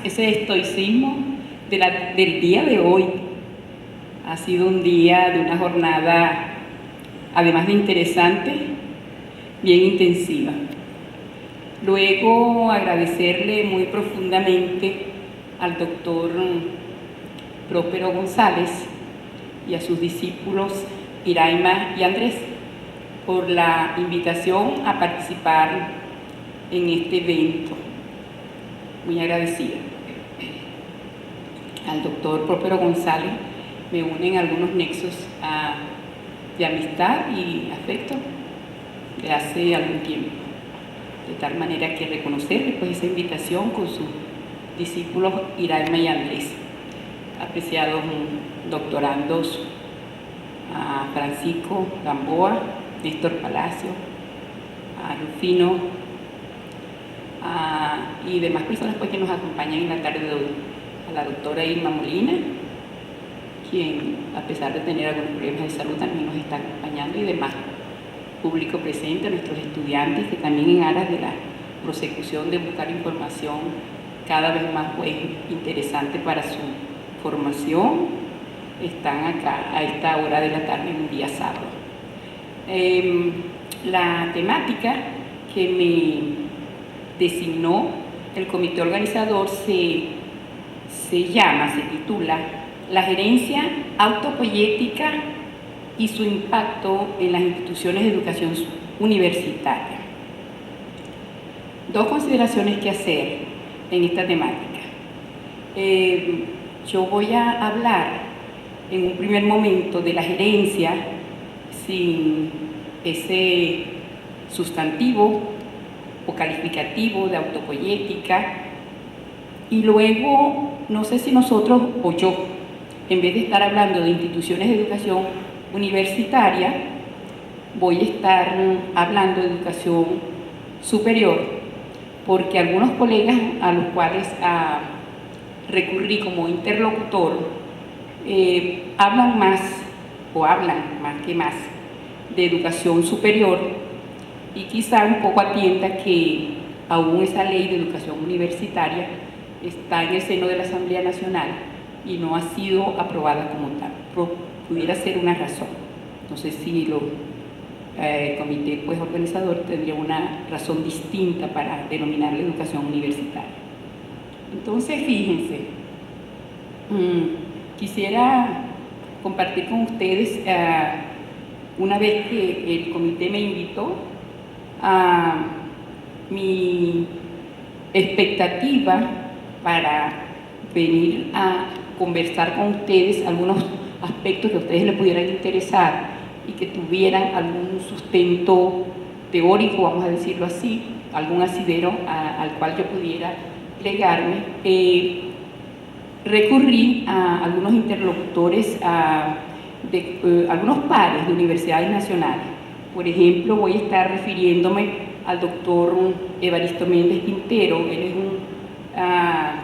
ese estoicismo del día de hoy. Ha sido un día de una jornada, además de interesante, bien intensiva. Luego agradecerle muy profundamente al doctor Próspero González y a sus discípulos Iraima y Andrés por la invitación a participar en este evento. Muy agradecida. Al doctor Próspero González me unen algunos nexos de amistad y afecto de hace algún tiempo. De tal manera que reconocerle pues esa invitación con sus discípulos Iraima y Andrés, apreciados doctorandos a Francisco Gamboa, Néstor Palacio, a Rufino y demás personas pues que nos acompañan en la tarde de hoy, a la doctora Irma Molina, quien a pesar de tener algunos problemas de salud también nos está acompañando, y demás público presente, a nuestros estudiantes que también en aras de la prosecución de buscar información cada vez más pues interesante para su formación, están acá a esta hora de la tarde en un día sábado. La temática que me designó el comité organizador se titula La gerencia autopoyética y su impacto en las instituciones de educación universitaria. Dos consideraciones que hacer en esta temática. Yo voy a hablar en un primer momento de la gerencia sin ese sustantivo o calificativo de autopoyética, y luego, no sé si nosotros o yo, en vez de estar hablando de instituciones de educación universitaria, voy a estar hablando de educación superior, porque algunos colegas a los cuales recurrí como interlocutor hablan más que más de educación superior, y quizá un poco atienda que aún esa ley de educación universitaria está en el seno de la Asamblea Nacional y no ha sido aprobada como tal. Pudiera ser una razón. No sé si el comité pues, organizador tendría una razón distinta para denominar la educación universitaria. Entonces, fíjense, quisiera compartir con ustedes, una vez que el comité me invitó, mi expectativa para venir a conversar con ustedes algunos aspectos que a ustedes les pudieran interesar y que tuvieran algún sustento teórico, vamos a decirlo así, algún asidero al cual yo pudiera plegarme. Recurrí a algunos interlocutores, algunos pares de universidades nacionales. Por ejemplo, voy a estar refiriéndome al doctor Evaristo Méndez Quintero. Él es un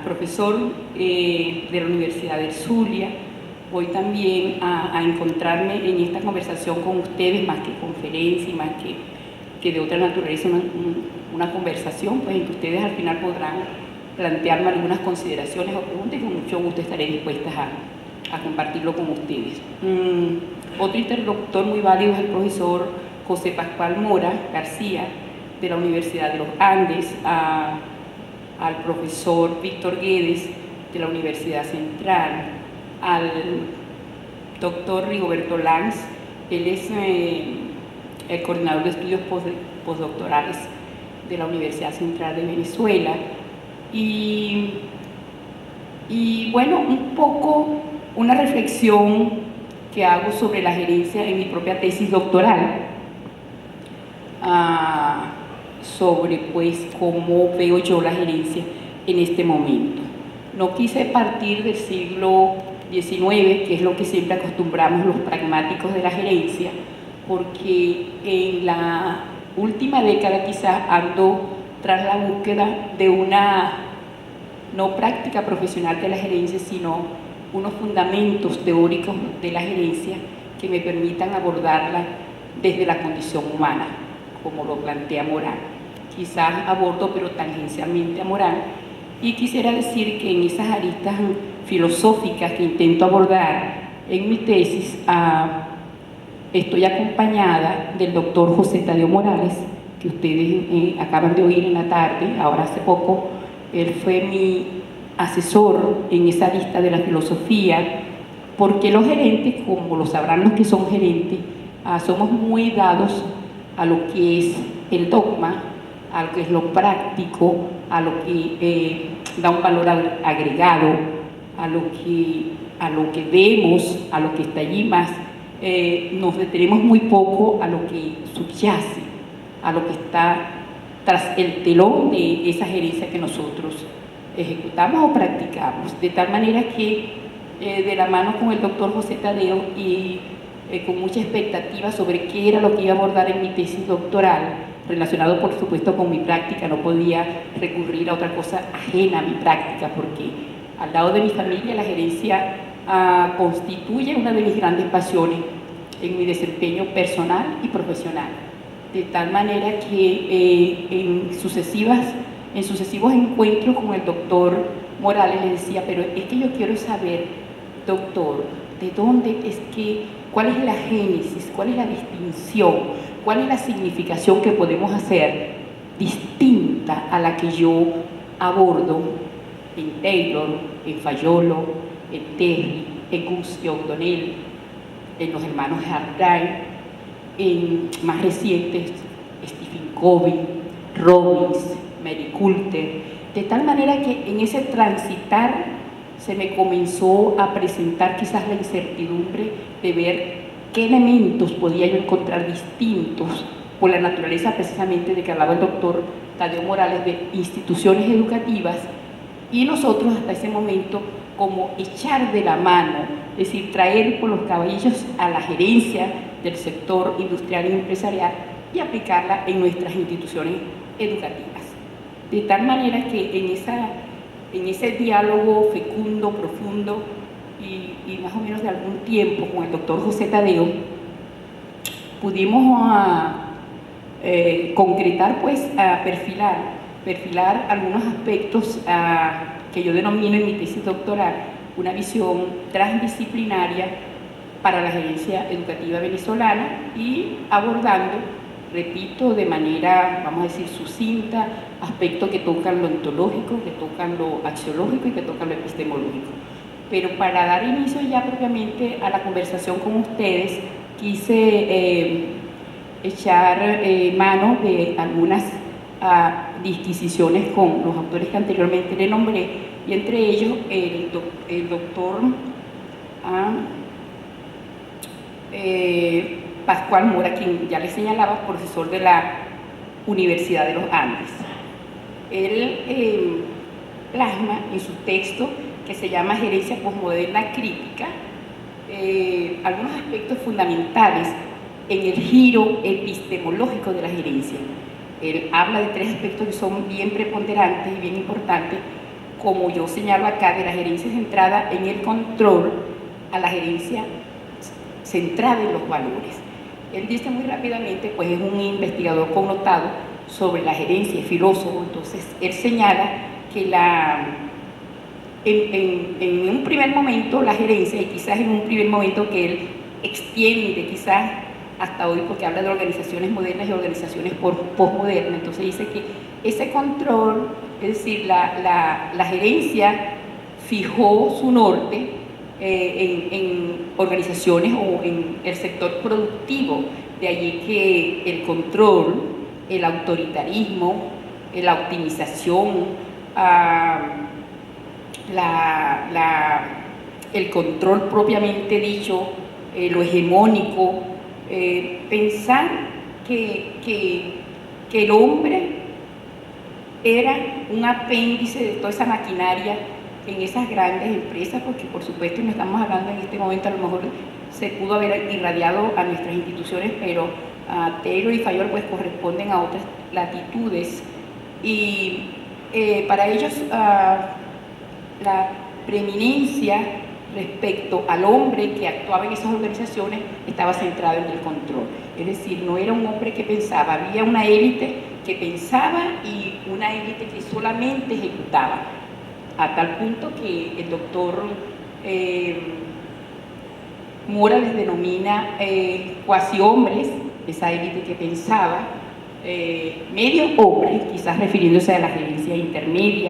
profesor de la Universidad del Zulia. Voy también a encontrarme en esta conversación con ustedes, más que conferencia y más que de otra naturaleza, una conversación, pues en que ustedes al final podrán plantearme algunas consideraciones o preguntas, y con mucho gusto estaré dispuesta a compartirlo con ustedes. Otro interlocutor muy válido es el profesor José Pascual Mora García, de la Universidad de los Andes, al profesor Víctor Guedes, de la Universidad Central, al doctor Rigoberto Lanz. Él es el coordinador de estudios postdoctorales de la Universidad Central de Venezuela. Y bueno, un poco una reflexión que hago sobre la gerencia en mi propia tesis doctoral, sobre pues cómo veo yo la gerencia en este momento. No quise partir del siglo XIX, que es lo que siempre acostumbramos los pragmáticos de la gerencia, porque en la última década quizás ando tras la búsqueda de una no práctica profesional de la gerencia, sino unos fundamentos teóricos de la gerencia que me permitan abordarla desde la condición humana, como lo plantea Morán. Quizás abordo, pero tangencialmente a Morán, Y quisiera decir que en esas aristas filosóficas que intento abordar en mi tesis, estoy acompañada del doctor José Tadeo Morales, que ustedes acaban de oír en la tarde, ahora hace poco. Él fue mi asesor en esa lista de la filosofía, porque los gerentes, como lo sabrán los que son gerentes, somos muy dados a lo que es el dogma, a lo que es lo práctico, a lo que da un valor agregado, a lo que vemos, a lo que está allí más. Nos detenemos muy poco a lo que subyace, a lo que está tras el telón de esa gerencia que nosotros ejecutamos o practicamos. De tal manera que de la mano con el doctor José Tadeo y con mucha expectativa sobre qué era lo que iba a abordar en mi tesis doctoral, relacionado por supuesto con mi práctica, no podía recurrir a otra cosa ajena a mi práctica, porque al lado de mi familia la gerencia constituye una de mis grandes pasiones en mi desempeño personal y profesional. De tal manera que en sucesivos encuentros con el doctor Morales le decía, pero es que yo quiero saber, doctor, de dónde es que, cuál es la génesis, cuál es la distinción, cuál es la significación que podemos hacer distinta a la que yo abordo en Taylor, en Fayolo, en Terry, en Guscio O'Donnell, en los hermanos Hardline, en más recientes Stephen Covey, Robbins, Mary Coulter, de tal manera que en ese transitar se me comenzó a presentar quizás la incertidumbre de ver qué elementos podía yo encontrar distintos por la naturaleza precisamente de que hablaba el doctor Tadeo Morales de instituciones educativas, y nosotros hasta ese momento como echar de la mano, es decir, traer por los caballillos a la gerencia del sector industrial y empresarial y aplicarla en nuestras instituciones educativas. De tal manera que en ese diálogo fecundo, profundo y más o menos de algún tiempo con el doctor José Tadeo, pudimos concretar, pues, perfilar algunos aspectos que yo denomino en mi tesis doctoral una visión transdisciplinaria para la gerencia educativa venezolana, y abordando, repito, de manera, vamos a decir, sucinta, aspectos que tocan lo ontológico, que tocan lo axiológico y que tocan lo epistemológico. Pero para dar inicio ya propiamente a la conversación con ustedes, quise echar mano de algunas disquisiciones con los autores que anteriormente le nombré, y entre ellos el doctor Pascual Mora, quien ya les señalaba, profesor de la Universidad de los Andes. Él plasma en su texto, que se llama Gerencia Postmoderna Crítica, algunos aspectos fundamentales en el giro epistemológico de la gerencia. Él habla de tres aspectos que son bien preponderantes y bien importantes, como yo señalo acá, de la gerencia centrada en el control a la gerencia centrada en los valores. Él dice muy rápidamente, pues es un investigador connotado sobre la gerencia, es filósofo, entonces él señala que en un primer momento la gerencia, y quizás en un primer momento que él extiende quizás hasta hoy, porque habla de organizaciones modernas y organizaciones postmodernas, entonces dice que ese control, es decir, la gerencia fijó su norte en organizaciones o en el sector productivo, de allí que el control, el autoritarismo, la optimización, el control propiamente dicho, lo hegemónico, pensar que el hombre era un apéndice de toda esa maquinaria en esas grandes empresas, porque por supuesto no estamos hablando en este momento, a lo mejor se pudo haber irradiado a nuestras instituciones, pero Taylor y Fayol pues corresponden a otras latitudes, y para ellos la preeminencia respecto al hombre que actuaba en esas organizaciones estaba centrado en el control, es decir, no era un hombre que pensaba, había una élite que pensaba y una élite que solamente ejecutaba. a tal punto que el doctor Mora les denomina cuasi hombres, esa élite que pensaba, medio hombres, quizás refiriéndose a la gerencia intermedia.